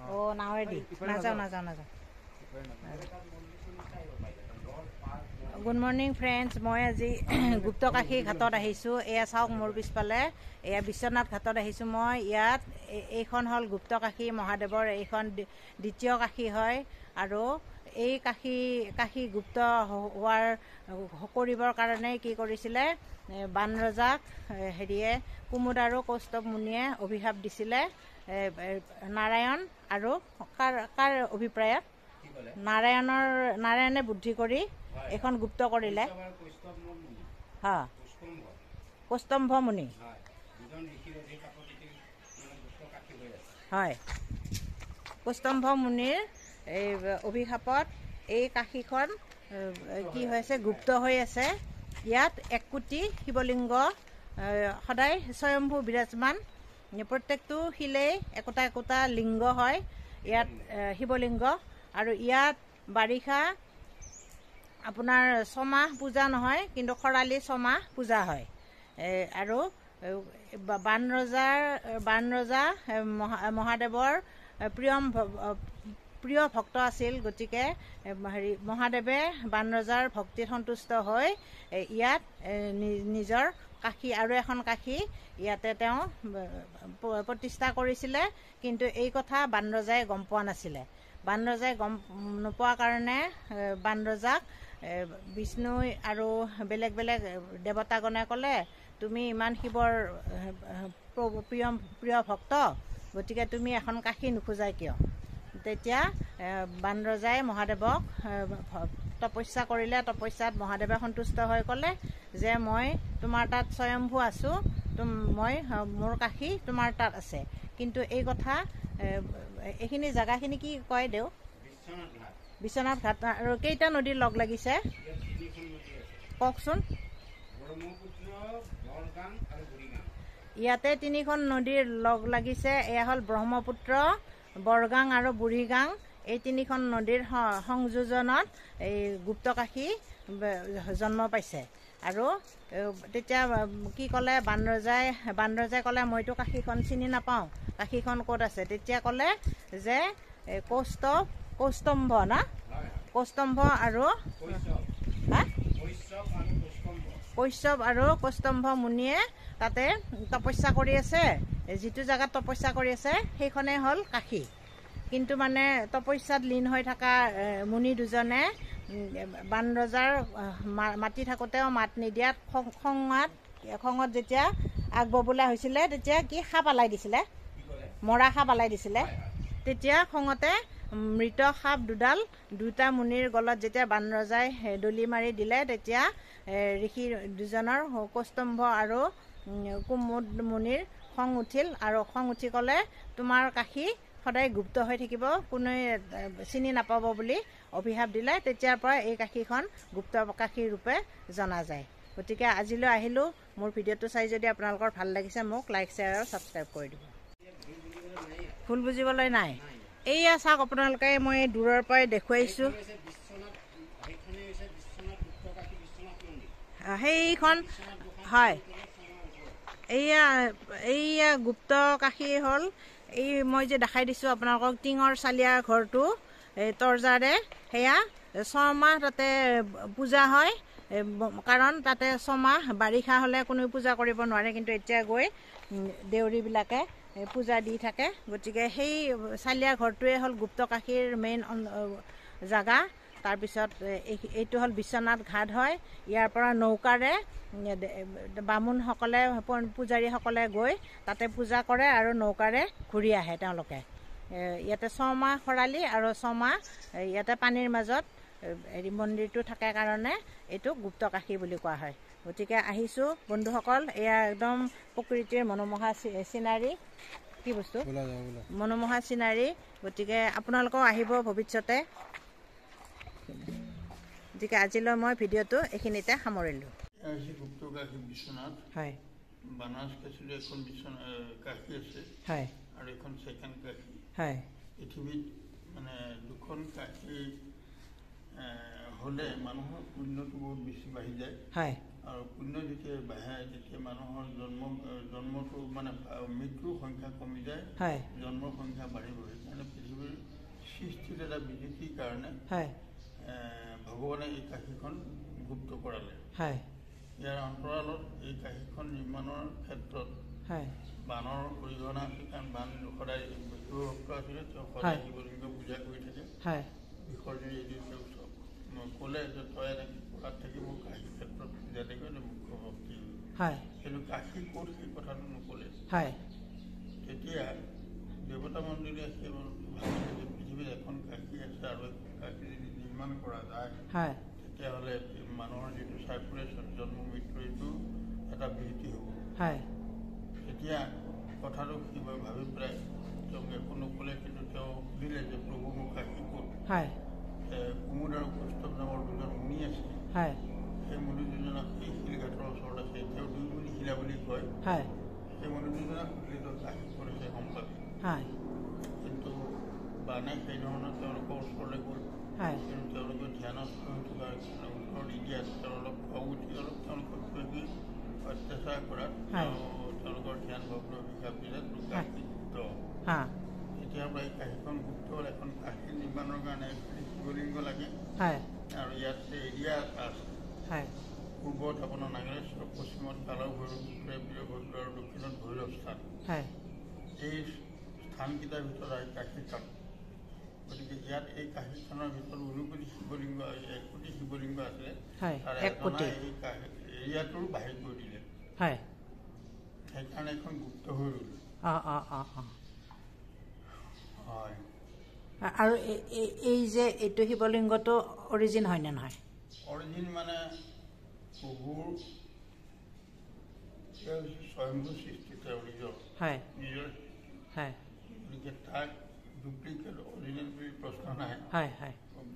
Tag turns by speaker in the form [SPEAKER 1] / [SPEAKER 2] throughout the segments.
[SPEAKER 1] Oh, now ready. Naja. Good morning, friends. মই আজি গুপ্তকাশী ঘাটত আহিছোঁ। এয়া চাওক মোৰ পিছফালে এয়া বিশ্বনাথ ঘাটত আহিছোঁ মই। ইয়াত এইখন হ'ল গুপ্তকাশী মহাদেৱৰ এইখন দ্বিতীয় কাশী হয় আৰু এই কাশী গুপ্ত হোৱাৰ কৰিবৰ কাৰণে কি কৰিছিলে বানৰজাক হেৰিয়ে কুমুদ আৰু কৌস্তভ মুনিয়ে অভিশাপ দিছিলে। নাৰায়ণ আৰু কাৰ অভিপ্ৰায়ত নাৰায়ণে বুদ্ধি কৰি এখন গুপ্ত কৰিলে। কৌস্তম্ভ মুনি হয়। কৌস্তম্ভ মুনিৰ এই অভিশাপত এই কাশীখন কি হৈছে গুপ্ত হৈ আছে। ইয়াত 1 কোটি শিৱলিংগ সদায় স্বয়ম্ভু বিৰাজমান। প্ৰত্যেকটো শিলেই একোটা লিংগ হয় ইয়াত শিৱলিংগ। আৰু ইয়াত বাৰিষা আপোনাৰ 6 মাহ পূজা নহয়, কিন্তু খৰালি 6 মাহ পূজা হয়। আৰু বানৰজা মহাদেৱৰ প্ৰিয় ভক্ত আছিল। গতিকে মহাদেৱে বানৰজাৰ ভক্তিত সন্তুষ্ট হৈ ইয়াত নিজৰ কাশী আৰু এখন কাশী ইয়াতে তেওঁ প্ৰতিষ্ঠা কৰিছিলে। কিন্তু এই কথা বানৰজাই গম পোৱা নাছিলে। বানৰজাই গম নোপোৱাৰ কাৰণে বানৰজাক বিষ্ণু আৰু বেলেগ দেৱতাগণে ক'লে, তুমি ইমান শিৱৰ প্ৰিয় ভক্ত, গতিকে তুমি এখন কাশী নোখোজাই কিয়? তেতিয়া বানৰজাই মহাদেৱক তপস্যা কৰিলে। তপস্যাত মহাদেৱে সন্তুষ্ট হৈ ক'লে যে মই তোমাৰ তাত স্বয়ম্ভু আছোঁ, মোৰ কাশী তোমাৰ তাত আছে। কিন্তু এই কথা এইখিনি জেগাখিনি কি কয় দেউ? বিশ্বনাথ ঘাট। আৰু কেইটা নদীৰ লগ লাগিছে কওকচোন? ইয়াতে 3খন নদীৰ লগ লাগিছে। এয়া হ'ল ব্ৰহ্মপুত্ৰ, বৰগাং আৰু বুঢ়ীগাং। এই 3খন নদীৰ সংযোজনত এই গুপ্তকাশী জন্ম পাইছে। আৰু তেতিয়া কি ক'লে বানৰজাই ক'লে মইতো কাশীখন চিনি নাপাওঁ, কাশীখন ক'ত আছে? তেতিয়া ক'লে যে কৌস্তম্ভ আৰু কৈশৱ আৰু কৌস্তম্ভ মুনিয়ে তাতে তপস্যা কৰি আছে। যিটো জেগাত তপস্যা কৰি আছে সেইখনেই হ'ল কাশী। কিন্তু মানে তপস্যাত লীন হৈ থকা মুনি দুজনে বানৰজাৰ মাতি থাকোঁতেও মাত নিদিয়াত খঙত যেতিয়া আগববুলা হৈছিলে, তেতিয়া কি সাপ আলাই দিছিলে, মৰা সাপ আলাই দিছিলে। তেতিয়া খঙতে মৃত সাপ দুটা মুনিৰ গলত যেতিয়া বানৰজাই দলি মাৰি দিলে, তেতিয়া ঋষি দুজনৰ কৌস্তম্ভ আৰু কুমুদ মুনিৰ খং উঠিল। আৰু খং উঠি ক'লে তোমাৰ কাশী সদায় গুপ্ত হৈ থাকিব, কোনোৱে চিনি নাপাব বুলি অভিশাপ দিলে। তেতিয়াৰ পৰা এই কাশীখন গুপ্ত কাশী ৰূপে জনা যায়। গতিকে আজিলৈ আহিলোঁ। মোৰ ভিডিঅ'টো চাই যদি আপোনালোকৰ ভাল লাগিছে মোক লাইক, শ্বেয়াৰ আৰু ছাবস্ক্ৰাইব কৰি দিব। ভুল বুজিবলৈ নাই। এইয়া চাওক আপোনালোকে, মই দূৰৰ পৰাই দেখুৱাইছোঁ। সেইখন হয়, এইয়া গুপ্ত কাশী হ'ল এই মই যে দেখাই দিছোঁ আপোনালোকক টিঙৰ চালিয়া ঘৰটো তৰ্জাৰে। সেয়া 6 মাহ তাতে পূজা হয়, কাৰণ তাতে 6 মাহ বাৰিষা হ'লে কোনেও পূজা কৰিব নোৱাৰে। কিন্তু এতিয়া গৈ দেউৰীবিলাকে পূজা দি থাকে। গতিকে সেই চালিয়া ঘৰটোৱে হ'ল গুপ্তকাশীৰ মেইন জেগা। তাৰপিছত এইটো হ'ল বিশ্বনাথ ঘাট হয়। ইয়াৰ পৰা নৌকাৰে বামুণসকলে পূজাৰীসকলে গৈ তাতে পূজা কৰে আৰু নৌকাৰে ঘূৰি আহে তেওঁলোকে। ইয়াতে 6 মাহ খৰালি আৰু 6 মাহ ইয়াতে পানীৰ মাজত মন্দিৰটো থাকে কাৰণে এইটো গুপ্তকাশী বুলি কোৱা হয়। গতিকে আহিছোঁ বন্ধুসকল, এয়া একদম প্ৰকৃতিৰ মনোমোহা চিনাৰী। কি বস্তু? মনোমোহা চিনাৰী। গতিকে আপোনালোকেও আহিব ভৱিষ্যতে। গতিকে আজিলৈ মই ভিডিঅ'টো এইখিনিতে সামৰিলোঁ।
[SPEAKER 2] গুপ্তকাশী বিশ্বনাথ
[SPEAKER 1] হয়,
[SPEAKER 2] বানাস কাছীলৈ এখন কাশী আছে
[SPEAKER 1] হয়,
[SPEAKER 2] আৰু এখন ছেকেণ্ড কাশী
[SPEAKER 1] হয়।
[SPEAKER 2] পৃথিৱীত মানে 2খন কাশী হ'লে মানুহৰ পুণ্যটো বহুত বেছি বাঢ়ি যায়।
[SPEAKER 1] হয়।
[SPEAKER 2] আৰু পুণ্য যেতিয়া বাঢ়ে তেতিয়া মানুহৰ জন্মটো মানে মৃত্যুৰ সংখ্যা কমি যায়, জন্মৰ সংখ্যা বাঢ়িব। সৃষ্টিত এটা বিদেশীৰ কাৰণে
[SPEAKER 1] হয়
[SPEAKER 2] ভগৱানে এই কাশীখন গুপ্ত কৰালে
[SPEAKER 1] হয়
[SPEAKER 2] ইয়াৰ অন্তৰালত এই কাশীখন নিৰ্মাণৰ ক্ষেত্ৰত
[SPEAKER 1] হয়
[SPEAKER 2] বানৰ অৰিহণা আছিল কাৰণ বান সদায় ভক্ত আছিলে তেওঁ সদায় শিৱলিংগ পূজা কৰি থাকে
[SPEAKER 1] হয়
[SPEAKER 2] বিসৰ্জন এৰি তেওঁ ক'লে যে তই এনেকৈ কৰাত থাকি মোৰ কাশীৰ ক্ষেত্ৰত পূজা দেখি মুখ্য ভক্তি
[SPEAKER 1] হয়
[SPEAKER 2] কিন্তু কাশী ক'ত সেই কথাটো নক'লে
[SPEAKER 1] হয়
[SPEAKER 2] তেতিয়া দেৱতা মন্দিৰে সেই ভাবিলে যে পৃথিৱীত এখন কাশী আছে আৰু কাশী যদি নিৰ্মাণ কৰা যায়
[SPEAKER 1] হয়
[SPEAKER 2] তেতিয়াহ'লে মানুহৰ যিটো চাৰ্কুলেশ্যন জন্ম মৃত্যু এইটো এটা বিৰতি হ'ব
[SPEAKER 1] হয়
[SPEAKER 2] এতিয়া কথাটো কিবা ভাবি পেলাই তেওঁক একো নক'লে কিন্তু তেওঁ সুধিলে যে প্ৰভু মোৰ কাশী ক'ত
[SPEAKER 1] হয়
[SPEAKER 2] কুমুদ আৰু কৌস্তভ নামৰ দুজন মুনি আছে
[SPEAKER 1] হয়
[SPEAKER 2] সেই মুনি দুজনক সেই শিলঘাটৰ ওচৰত আছে এতিয়াও দুই মুনি শিলা বুলি কয়
[SPEAKER 1] হয়
[SPEAKER 2] সেই মুনি দুজনক সুধিলে তেওঁ কাশী কৰিছে গম পাবি
[SPEAKER 1] হয়
[SPEAKER 2] কিন্তু বানে সেই ধৰণৰ তেওঁলোকৰ ওচৰলৈ গ'ল
[SPEAKER 1] হয়
[SPEAKER 2] কিন্তু তেওঁলোকে ধ্যানত হৈ থকাৰ ওচৰত নিদিয়াত তেওঁ অলপ খং উঠি অলপ তেওঁলোকক কিবাকিবি অত্যাচাৰ কৰাত তেওঁলোকৰ ধ্যান ভগ্ন হিচাপ দিলে কাশী গুপ্ত তেতিয়াৰ পৰা এই কাশীখন গুপ্ত হ'ল এখন কাশী নিৰ্মাণৰ কাৰণে শিৱলিংগ লাগে আৰু ইয়াত এৰিয়া এটা আছে পূৰ্বত আপোনাৰ নাগেশ্বৰ পশ্চিমত কালৰ ভৈৰৱ উত্তৰে বীৰভদ্ৰ আৰু দক্ষিণত ভৈৰৱ স্থান এই স্থানকেইটাৰ ভিতৰত আৰু কাশীখন গতিকে ইয়াত এই কাশীখনৰ ভিতৰত ১৯ কোটি শিৱলিংগ ১ কোটি শিৱলিংগ আছিলে তাৰে এজনাই এই এৰিয়াটোৰ বাহিৰ কৰি দিলে সেইকাৰণে এখন গুপ্ত হৈ ৰ'ল হয়
[SPEAKER 1] আৰু এই যে এইটো শিৱলিংগটো অৰিজিন হয় নে নহয়
[SPEAKER 2] অৰিজিন মানে প্ৰভুৰ স্বয়ম্ভূ সৃষ্টি তেওঁৰ নিজৰ গতিকে তাক ডুপ্লিকেট অৰিজিনেল বুলি প্ৰশ্ন নাই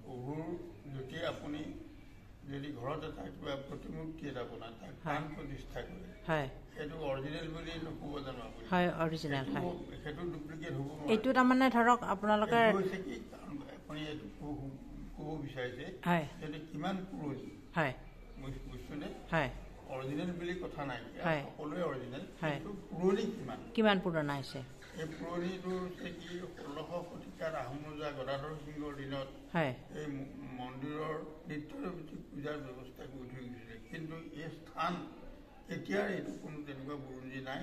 [SPEAKER 2] প্ৰভুৰ যদি আপুনি যদি ঘৰত এটা কিবা প্ৰতিমূৰ্তি এটা বনায় তাক প্ৰাণ প্ৰতিষ্ঠা কৰে সেইটো অৰিজিনেল বুলি নক'ব জানো আপুনি সেইটো ডুপ্লিকেট হ'ব
[SPEAKER 1] এইটো তাৰমানে ধৰক আপোনালোকে
[SPEAKER 2] হৈছে কি কাৰণ আপুনি এইটো ক'ব বিচাৰিছে সেইটো কিমান পুৰণি বস্তুনে অৰিজিনেল বুলি কথা নাই সকলোৱে অৰিজিনেল কিন্তু পুৰণি কিমান পুৰণা হৈছে এই পুৰণিটো হৈছে কি ১৬০০ শতিকাত আহোম ৰজা গদাধৰ সিংহৰ দিনত এই মন্দিৰৰ নিত্যনৈমিত্তিক পূজাৰ ব্যৱস্থা কৰি থৈ গৈছিলে কিন্তু এই স্থান এতিয়াৰ এইটো কোনো তেনেকুৱা বুৰঞ্জী নাই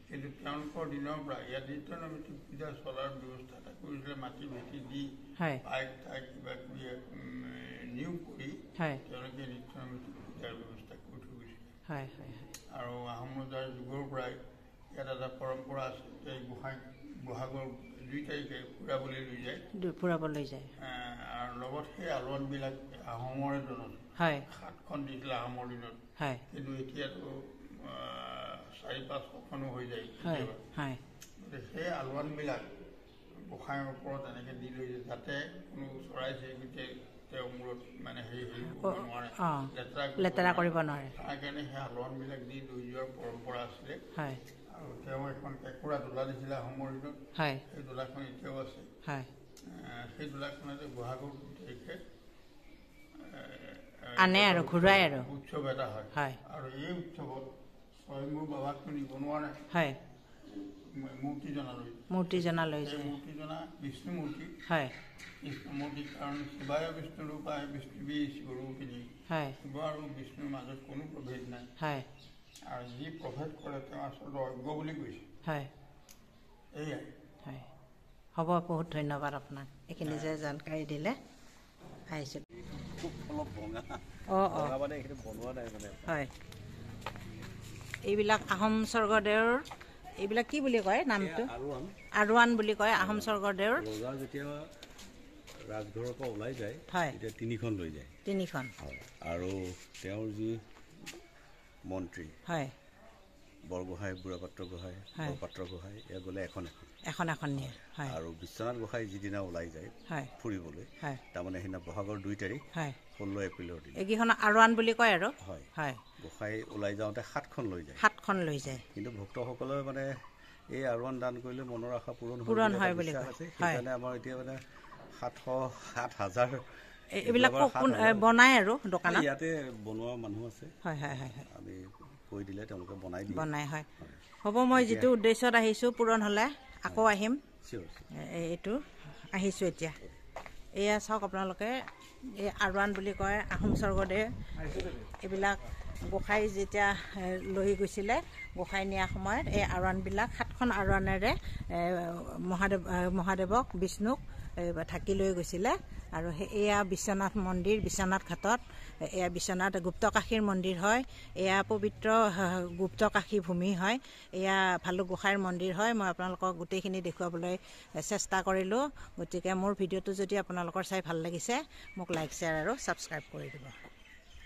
[SPEAKER 2] কিন্তু তেওঁলোকৰ দিনৰ পৰা ইয়াত নিত্যনৈমিত্তিক পূজা চলাৰ ব্যৱস্থা এটা কৰিছিলে মাটি ভেটি দি পাইপ ঠাই কিবা কিবি নিয়োগ কৰি তেওঁলোকে নিত্যনৈমিত্তিক পূজাৰ ব্যৱস্থা কৰি থৈ গৈছিলে আৰু আহোম ৰজাৰ যুগৰ পৰাই ইয়াত এটা পৰম্পৰা আছে যে বহাগৰ ২ তাৰিখে ফুৰাবলৈ লৈ যায় আৰু লগত সেই আলোৱানবিলাক আহোমৰে দিনত ৭খন দিছিলে আহোমৰ দিনত কিন্তু এতিয়াতো ৪-৫খনো হৈ যায় সেই আলোৱানবিলাক গোসাঁইৰ ওপৰত এনেকৈ দি লৈ যায় যাতে কোনো চৰাই চিৰিকটিয়ে তেওঁৰ মূৰত মানে হেৰি কৰিব নোৱাৰে লেতেৰা কৰিব নোৱাৰে তাৰ কাৰণে সেই আলোৱানবিলাক দি লৈ যোৱাৰ পৰম্পৰা আছিলে আৰু তেওঁ এখন কেঁকুৰা দোলা দিছিলে আহোমৰ দিনত সেই দোলাখন এতিয়াও আছে সেই দোলাখনতে বহাগৰ ২ তাৰিখে
[SPEAKER 1] আনে আৰু ঘূৰাই আৰু
[SPEAKER 2] উৎসৱ এটা হয় আৰু এই উৎসৱত স্বয়ম্ভূ বাবাকটো নিব নোৱাৰে মূৰ্তিজনা লৈ যায় মূৰ্তিজনা বিষ্ণু মূৰ্তি কাৰণ শিৱায় বিষ্ণু ৰূপায় বিষ্ণুবী শিৱৰূপিণী শিৱ আৰু বিষ্ণুৰ মাজত কোনো প্ৰভেদ নাই আৰু যি প্ৰভেদ কৰে তেওঁ আচলতে অজ্ঞ বুলি কৈছে এয়াই
[SPEAKER 1] হ'ব বহুত ধন্যবাদ আপোনাক এইখিনি যে জানকাৰী দিলে আহিছোঁ এইবিলাক আহোম স্বৰ্গদেউৰ এইবিলাক কি বুলি কয় নামটো আৰোৱান বুলি কয় আহোম স্বৰ্গদেউৰ
[SPEAKER 3] যেতিয়া ৰাজঘৰৰ পৰা ওলাই যায় তেতিয়া ৩খন লৈ যায়
[SPEAKER 1] ৩খন
[SPEAKER 3] আৰু তেওঁৰ যি মন্ত্ৰী বৰগোহাঁই বুঢ়াপাত্ৰ গোহাঁই বৰপাত্ৰ গোহাঁই এয়া গ'লে এখন
[SPEAKER 1] নিয়ে
[SPEAKER 3] আৰু বিশ্বনাথ গোহাঁই যিদিনা ওলাই যায় ফুৰিবলৈ তাৰমানে সেইদিনা বহাগৰ ২ তাৰিখ ১৬ এপ্ৰিলৰ দিন
[SPEAKER 1] এইকেইখন আৰোৱান বুলি কয় আৰু
[SPEAKER 3] গোসাঁই ওলাই যাওঁতে 7খন লৈ যায় কিন্তু ভক্তসকলে মানে এই আৰোৱান দান কৰিলে মনৰ আশা পূৰণ হয় বুলি আছে সেইকাৰণে আমাৰ এতিয়া মানে ৭০০
[SPEAKER 1] এইবিলাক বনাই আৰু দোকানত
[SPEAKER 3] ইয়াতে বনোৱা মানুহ আছে আমি কৈ দিলে তেওঁলোকে বনাই
[SPEAKER 1] হ'ব মই যিটো উদ্দেশ্যত আহিছোঁ পূৰণ হ'লে আকৌ আহিম এইটো আহিছোঁ এতিয়া। এয়া চাওক আপোনালোকে, এই আৰৱান বুলি কয়, আহোম স্বৰ্গদেৱ এইবিলাক গোসাঁই যেতিয়া লৈ গৈছিলে, গোসাঁই নিয়াৰ সময়ত এই আৰৱানবিলাক 7খন আৰৱানেৰে মহাদেৱক বিষ্ণুক ঢাকি লৈ গৈছিলে। আৰু এয়া বিশ্বনাথ মন্দিৰ, বিশ্বনাথ ঘাটত এয়া বিশ্বনাথ গুপ্তকাশীৰ মন্দিৰ হয়। এয়া পবিত্ৰ গুপ্তকাশী ভূমি হয়। এয়া ভালুক গোসাঁইৰ মন্দিৰ হয়। মই আপোনালোকক গোটেইখিনি দেখুৱাবলৈ চেষ্টা কৰিলোঁ। গতিকে মোৰ ভিডিঅ'টো যদি আপোনালোকৰ চাই ভাল লাগিছে, মোক লাইক, শ্বেয়াৰ আৰু ছাবস্ক্ৰাইব কৰি দিব।